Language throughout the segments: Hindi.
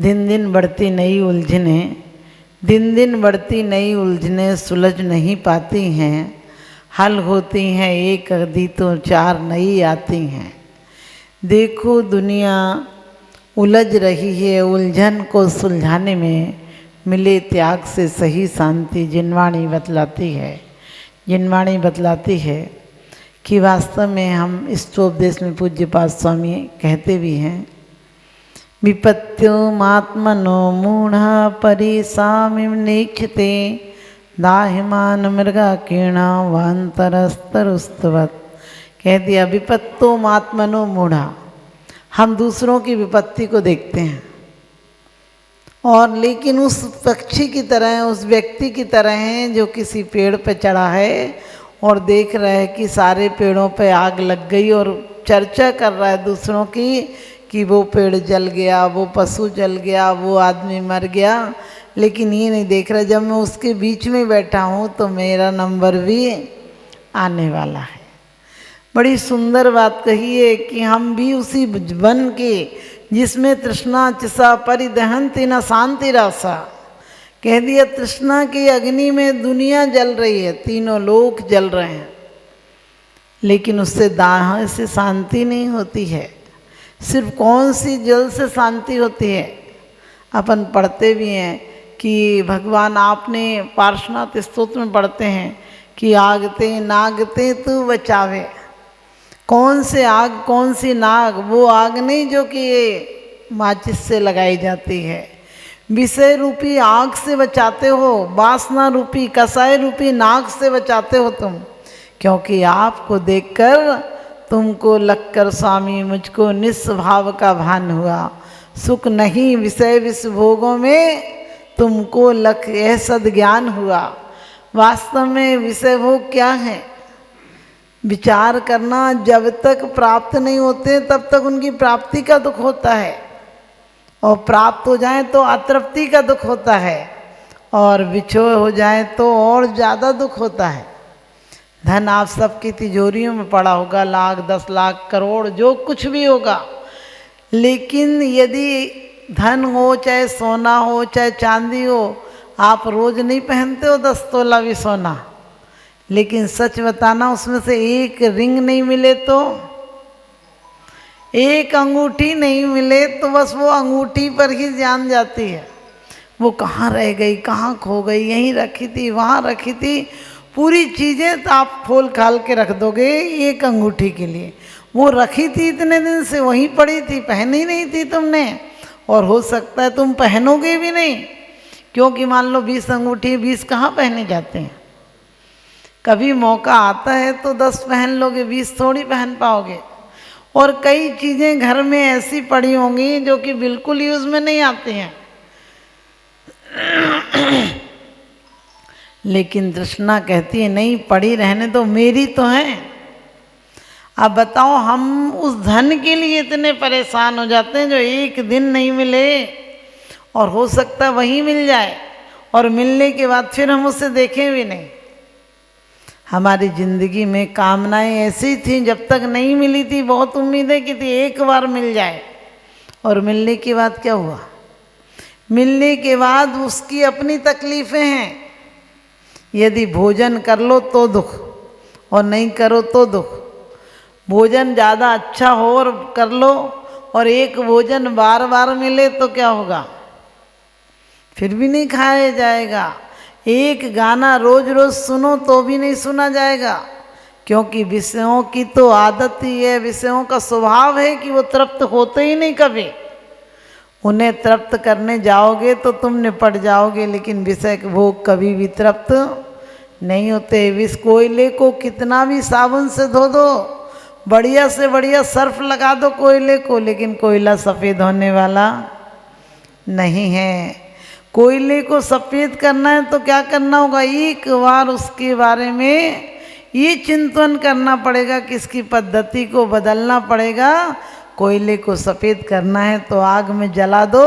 दिन दिन बढ़ती नई उलझनें, दिन दिन बढ़ती नई उलझनें सुलझ नहीं पाती हैं। हल होती हैं एक आधी तो चार नई आती हैं। देखो दुनिया उलझ रही है, उलझन को सुलझाने में मिले त्याग से सही शांति। जिनवाणी बतलाती है कि वास्तव में हम इष्टोपदेश में पूज्यपाद स्वामी कहते भी हैं, विपत्त्योमात्मनो मूढ़ा परिसामिनीक्षते दाह्यमान मृगा कीणा वान्तरस्तरुस्तवत्। कह दिया विपत्तोमात्मनो मूढ़ा, हम दूसरों की विपत्ति को देखते हैं और लेकिन उस पक्षी की तरह, उस व्यक्ति की तरह हैं जो किसी पेड़ पर चढ़ा है और देख रहा है कि सारे पेड़ों पे आग लग गई और चर्चा कर रहा है दूसरों की कि वो पेड़ जल गया, वो पशु जल गया, वो आदमी मर गया, लेकिन ये नहीं देख रहा जब मैं उसके बीच में बैठा हूँ तो मेरा नंबर भी आने वाला है। बड़ी सुंदर बात कही है कि हम भी उसी वन के जिसमें तृष्णा चिसा परिदहंति न शांति रासा। कह दिया तृष्णा की अग्नि में दुनिया जल रही है, तीनों लोक जल रहे हैं, लेकिन उससे दाह से शांति नहीं होती है। सिर्फ कौन सी जल से शांति होती है? अपन पढ़ते भी हैं कि भगवान आपने पार्श्वनाथ स्तोत्र में पढ़ते हैं कि आगते नागते तू बचावे। कौन से आग, कौन सी नाग? वो आग नहीं जो कि ये माचिस से लगाई जाती है। विषय रूपी आग से बचाते हो, वासना रूपी कसाई रूपी नाग से बचाते हो तुम, क्योंकि आपको देखकर तुमको लगकर स्वामी मुझको निस्वभाव का भान हुआ। सुख नहीं विषय विष भोगों में तुमको लख यह सद्ज्ञान हुआ। वास्तव में विषय भोग क्या है? विचार करना, जब तक प्राप्त नहीं होते तब तक उनकी प्राप्ति का दुख होता है, और प्राप्त हो जाए तो अतृप्ति का दुख होता है, और विछोह हो जाए तो और ज़्यादा दुख होता है। धन आप सबकी तिजोरियों में पड़ा होगा, लाख 10 लाख करोड़ जो कुछ भी होगा, लेकिन यदि धन हो, चाहे सोना हो, चाहे चांदी हो, आप रोज नहीं पहनते हो 10 तोला भी सोना, लेकिन सच बताना उसमें से एक रिंग नहीं मिले तो, एक अंगूठी नहीं मिले तो बस वो अंगूठी पर ही जान जाती है। वो कहाँ रह गई, कहाँ खो गई, यहीं रखी थी, वहाँ रखी थी। पूरी चीज़ें तो आप खोल खाल के रख दोगे एक अंगूठी के लिए। वो रखी थी इतने दिन से, वहीं पड़ी थी, पहनी नहीं थी तुमने, और हो सकता है तुम पहनोगे भी नहीं, क्योंकि मान लो 20 अंगूठी, 20 कहाँ पहने जाते हैं। कभी मौका आता है तो 10 पहन लोगे, 20 थोड़ी पहन पाओगे। और कई चीज़ें घर में ऐसी पड़ी होंगी जो कि बिल्कुल यूज़ में नहीं आती हैं। लेकिन तृष्णा कहती है नहीं, पड़ी रहने दो, मेरी तो है। अब बताओ, हम उस धन के लिए इतने परेशान हो जाते हैं जो एक दिन नहीं मिले, और हो सकता है वहीं मिल जाए, और मिलने के बाद फिर हम उसे देखें भी नहीं। हमारी ज़िंदगी में कामनाएं ऐसी थी, जब तक नहीं मिली थी बहुत उम्मीदें की थी एक बार मिल जाए, और मिलने के बाद क्या हुआ? मिलने के बाद उसकी अपनी तकलीफ़ें हैं। यदि भोजन कर लो तो दुख, और नहीं करो तो दुख। भोजन ज़्यादा अच्छा हो और कर लो, और एक भोजन बार बार मिले तो क्या होगा? फिर भी नहीं खाया जाएगा। एक गाना रोज रोज सुनो तो भी नहीं सुना जाएगा, क्योंकि विषयों की तो आदत ही है, विषयों का स्वभाव है कि वो तृप्त होते ही नहीं कभी। उन्हें तृप्त करने जाओगे तो तुम निपट जाओगे, लेकिन विषय के भोग कभी भी तृप्त नहीं होते। विष कोयले को कितना भी साबुन से धो दो, बढ़िया से बढ़िया सर्फ लगा दो कोयले को, लेकिन कोयला सफ़ेद होने वाला नहीं है। कोयले को सफ़ेद करना है तो क्या करना होगा? एक बार उसके बारे में ये चिंतन करना पड़ेगा कि इसकी पद्धति को बदलना पड़ेगा। कोयले को सफ़ेद करना है तो आग में जला दो,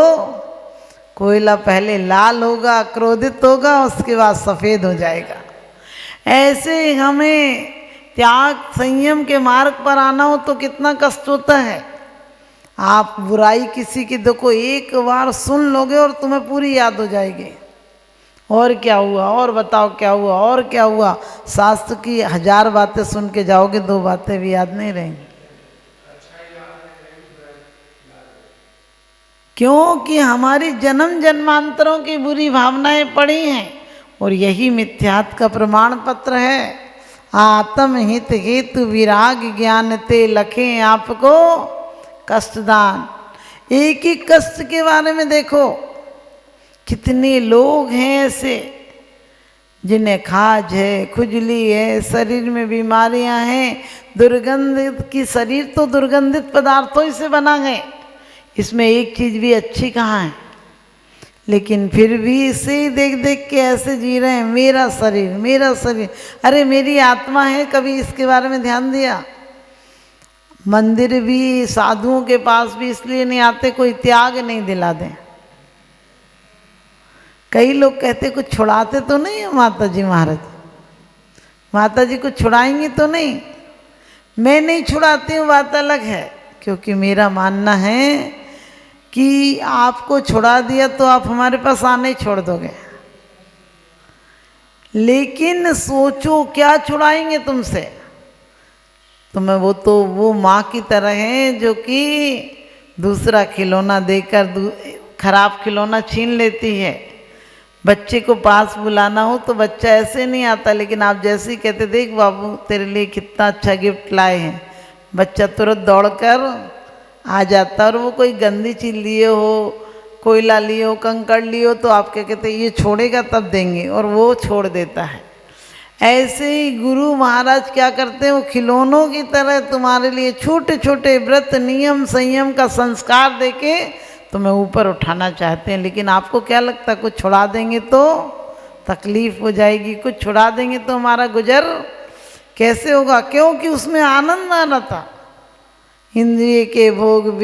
कोयला पहले लाल होगा, क्रोधित होगा, उसके बाद सफ़ेद हो जाएगा। ऐसे हमें त्याग संयम के मार्ग पर आना हो तो कितना कष्ट होता है। आप बुराई किसी की देखो, एक बार सुन लोगे और तुम्हें पूरी याद हो जाएगी। और क्या हुआ, और बताओ क्या हुआ, और क्या हुआ। शास्त्र की 1000 बातें सुन के जाओगे, 2 बातें भी याद नहीं रहेंगी। क्योंकि हमारी जन्म जन्मांतरों की बुरी भावनाएं पड़ी हैं, और यही मिथ्यात्व का प्रमाण पत्र है। आत्महित हेतु विराग ज्ञान ते लखें आपको कष्टदान। एक ही कष्ट के बारे में देखो, कितने लोग हैं ऐसे जिन्हें खाज है, खुजली है, शरीर में बीमारियां हैं, दुर्गंधित की शरीर तो दुर्गंधित पदार्थों ही से बना है, इसमें एक चीज़ भी अच्छी कहाँ है। लेकिन फिर भी इसे देख देख के ऐसे जी रहे हैं, मेरा शरीर मेरा शरीर। अरे मेरी आत्मा है, कभी इसके बारे में ध्यान दिया। मंदिर भी साधुओं के पास भी इसलिए नहीं आते कोई त्याग नहीं दिला दें। कई लोग कहते कुछ छुड़ाते तो नहीं है माता जी महाराज, माता जी कुछ छुड़ाएंगी तो नहीं। मैं नहीं छुड़ाती हूँ, बात अलग है, क्योंकि मेरा मानना है कि आपको छुड़ा दिया तो आप हमारे पास आने ही छोड़ दोगे। लेकिन सोचो क्या छुड़ाएंगे तुमसे। तुम्हें वो माँ की तरह है जो कि दूसरा खिलौना देकर खराब खिलौना छीन लेती है। बच्चे को पास बुलाना हो तो बच्चा ऐसे नहीं आता, लेकिन आप जैसे ही कहते देख बाबू तेरे लिए कितना अच्छा गिफ्ट लाए हैं, बच्चा तुरंत दौड़कर आ जाता। और वो कोई गंदी चीज़ लिए हो, कोयला लिए हो, कंकड़ लिए हो, तो आप क्या कहते ये छोड़ेगा तब देंगे, और वो छोड़ देता है। ऐसे ही गुरु महाराज क्या करते हैं, वो खिलौनों की तरह तुम्हारे लिए छोटे छोटे व्रत नियम संयम का संस्कार देके तुम्हें ऊपर उठाना चाहते हैं। लेकिन आपको क्या लगता है कुछ छुड़ा देंगे तो तकलीफ हो जाएगी, कुछ छुड़ा देंगे तो हमारा गुजर कैसे होगा। क्योंकि उसमें आनंद आ रहा था। इंद्रिय के भोग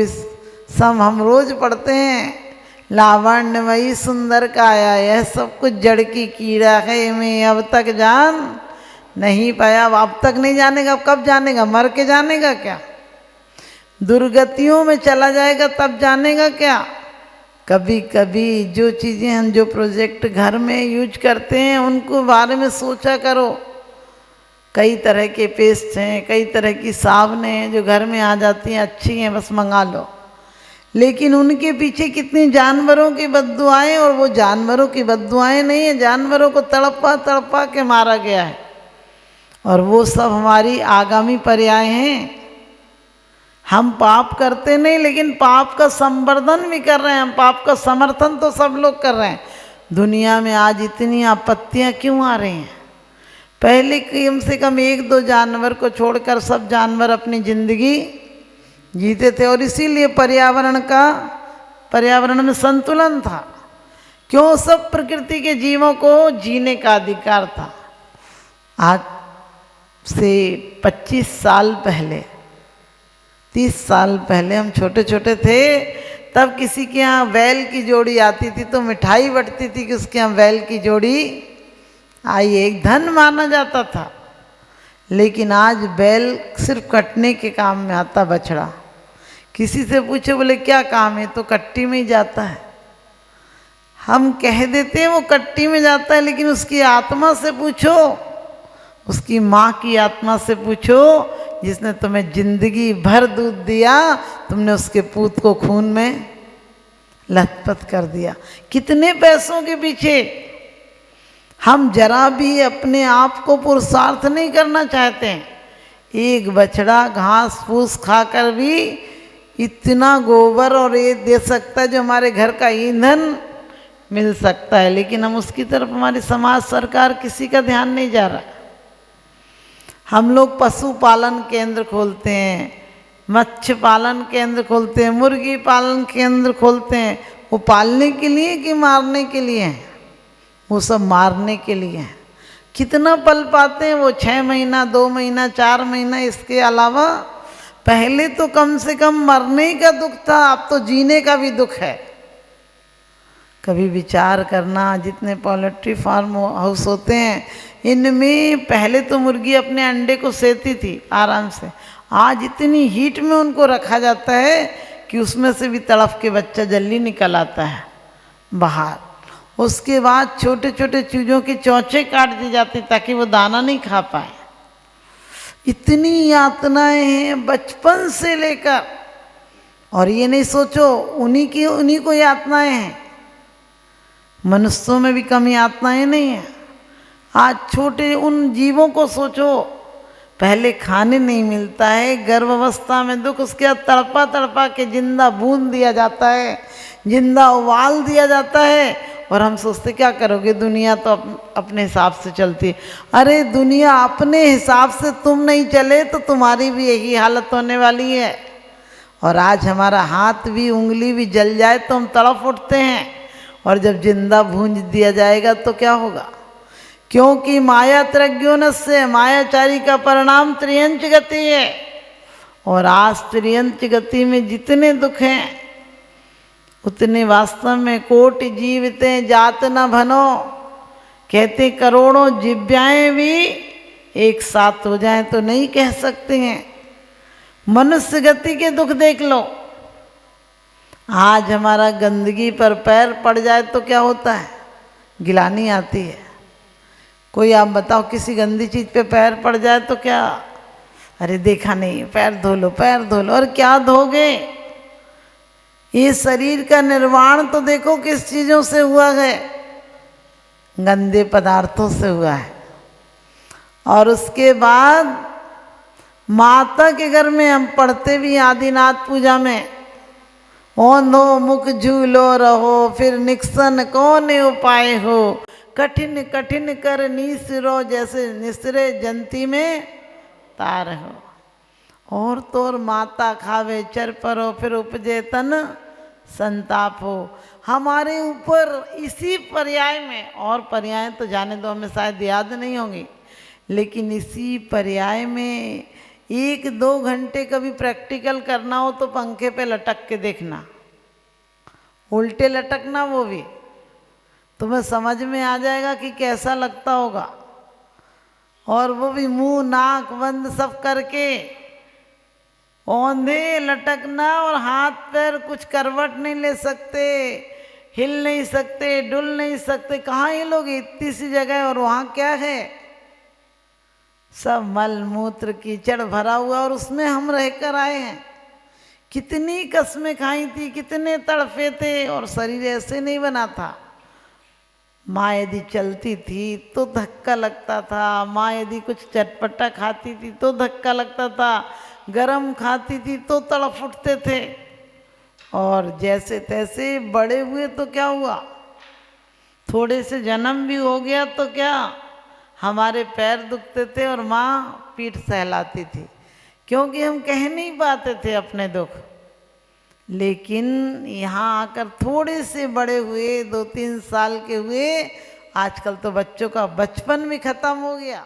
सम हम रोज पढ़ते हैं, लावण्यमयी सुंदर काया, यह सब कुछ जड़ की कीड़ा है, मैं अब तक जान नहीं पाया। अब तक नहीं जानेगा, अब कब जानेगा, मर के जानेगा क्या, दुर्गतियों में चला जाएगा तब जानेगा क्या। कभी कभी जो चीज़ें हम जो प्रोजेक्ट घर में यूज करते हैं उनको बारे में सोचा करो। कई तरह के पेस्ट हैं, कई तरह की साबुनें हैं जो घर में आ जाती हैं, अच्छी हैं, बस मंगा लो। लेकिन उनके पीछे कितनी जानवरों की बद्दुआएं, और वो जानवरों की बद्दुआएं नहीं है, जानवरों को तड़पा तड़पा के मारा गया है। और वो सब हमारी आगामी पर्याय हैं। हम पाप करते नहीं, लेकिन पाप का संवर्धन भी कर रहे हैं हम, पाप का समर्थन तो सब लोग कर रहे हैं। दुनिया में आज इतनी आपत्तियां क्यों आ रही हैं। पहले कम से कम 1-2 जानवर को छोड़कर सब जानवर अपनी जिंदगी जीते थे, और इसीलिए पर्यावरण में संतुलन था। क्यों, सब प्रकृति के जीवों को जीने का अधिकार था। आज से 25 साल पहले, 30 साल पहले हम छोटे छोटे थे, तब किसी के यहाँ बैल की जोड़ी आती थी तो मिठाई बंटती थी कि उसके यहाँ बैल की जोड़ी आई, एक धन माना जाता था। लेकिन आज बैल सिर्फ कटने के काम में आता, बछड़ा। किसी से पूछे बोले क्या काम है, तो कट्टी में ही जाता है। हम कह देते हैं वो कट्टी में जाता है, लेकिन उसकी आत्मा से पूछो, उसकी माँ की आत्मा से पूछो, जिसने तुम्हें जिंदगी भर दूध दिया, तुमने उसके पूत को खून में लथपथ कर दिया। कितने पैसों के पीछे हम जरा भी अपने आप को पुरुषार्थ नहीं करना चाहते हैं। एक बछड़ा घास फूस खाकर भी इतना गोबर और ये दे सकता है जो हमारे घर का ईंधन मिल सकता है, लेकिन हम उसकी तरफ, हमारी समाज सरकार किसी का ध्यान नहीं जा रहा। हम लोग पशुपालन केंद्र खोलते हैं, मत्स्य पालन केंद्र खोलते हैं, मुर्गी पालन केंद्र खोलते हैं। वो पालने के लिए कि मारने के लिए हैं? वो सब मारने के लिए हैं। कितना पल पाते हैं वो? 6 महीना, 2 महीना, 4 महीना। इसके अलावा पहले तो कम से कम मरने का दुख था, अब तो जीने का भी दुख है। कभी विचार करना, जितने पोल्ट्री फार्म हाउस होते हैं इनमें पहले तो मुर्गी अपने अंडे को सेती थी आराम से, आज इतनी हीट में उनको रखा जाता है कि उसमें से भी तड़फ के बच्चा जल्दी निकल आता है बाहर। उसके बाद छोटे छोटे चूजों की चोंचे काट दी जाती ताकि वो दाना नहीं खा पाए। इतनी यातनाएं हैं बचपन से लेकर, और ये नहीं सोचो उन्हीं को यातनाएं हैं, मनुष्यों में भी कम यातनाएं नहीं हैं। आज छोटे उन जीवों को सोचो, पहले खाने नहीं मिलता है, गर्भावस्था में दुख, उसके बाद तड़पा तड़पा के जिंदा भून दिया जाता है, जिंदा उबाल दिया जाता है, और हम सोचते क्या करोगे, दुनिया तो अपने हिसाब से चलती है। अरे दुनिया अपने हिसाब से तुम नहीं चले तो तुम्हारी भी यही हालत होने वाली है। और आज हमारा हाथ भी उंगली भी जल जाए तो हम तड़प उठते हैं, और जब जिंदा भूंज दिया जाएगा तो क्या होगा। क्योंकि माया त्रज्ञोनस्य, मायाचारी का परिणाम त्रियंच गति है। और आज त्रियंच गति में जितने दुख हैं उतने वास्तव में कोटि जीविते जात न भनो, कहते करोड़ों जिव्याएं भी एक साथ हो जाएं तो नहीं कह सकते हैं। मनुष्य गति के दुख देख लो। आज हमारा गंदगी पर पैर पड़ जाए तो क्या होता है, गिलानी आती है। कोई आप बताओ किसी गंदी चीज़ पे पैर पड़ जाए तो क्या, अरे देखा नहीं, पैर धो लो, पैर धो लो। और क्या धोगे, ये शरीर का निर्माण तो देखो किस चीज़ों से हुआ है, गंदे पदार्थों से हुआ है। और उसके बाद माता के घर में हम पढ़ते भी आदिनाथ पूजा में, ओंधो मुख झूलो रहो, फिर निक्सन कौन उपाय हो, कठिन कठिन कर नीसरो, जैसे निसरे जंती में तार हो। और तो और माता खावे चर परो, फिर उपजे तन संताप हो। हमारे ऊपर इसी पर्याय में, और पर्याय तो जाने दो हमें शायद याद नहीं होंगी, लेकिन इसी पर्याय में 1-2 घंटे कभी प्रैक्टिकल करना हो तो पंखे पे लटक के देखना, उल्टे लटकना, वो भी तुम्हें समझ में आ जाएगा कि कैसा लगता होगा। और वो भी मुंह नाक बंद सब करके औंधे लटकना, और हाथ पैर कुछ करवट नहीं ले सकते, हिल नहीं सकते, डुल नहीं सकते। कहाँ हिलोगे, इतनी सी जगह, और वहाँ क्या है, सब मल मूत्र कीचड़ भरा हुआ, और उसमें हम रहकर आए हैं। कितनी कसमें खाई थी, कितने तड़फे थे, और शरीर ऐसे नहीं बना था। माँ यदि चलती थी तो धक्का लगता था, माँ यदि कुछ चटपटा खाती थी तो धक्का लगता था, गरम खाती थी तो तड़फ उठते थे। और जैसे तैसे बड़े हुए तो क्या हुआ, थोड़े से जन्म भी हो गया तो क्या, हमारे पैर दुखते थे और माँ पीठ सहलाती थी, क्योंकि हम कह नहीं पाते थे अपने दुख। लेकिन यहाँ आकर थोड़े से बड़े हुए, 2-3 साल के हुए, आजकल तो बच्चों का बचपन भी खत्म हो गया।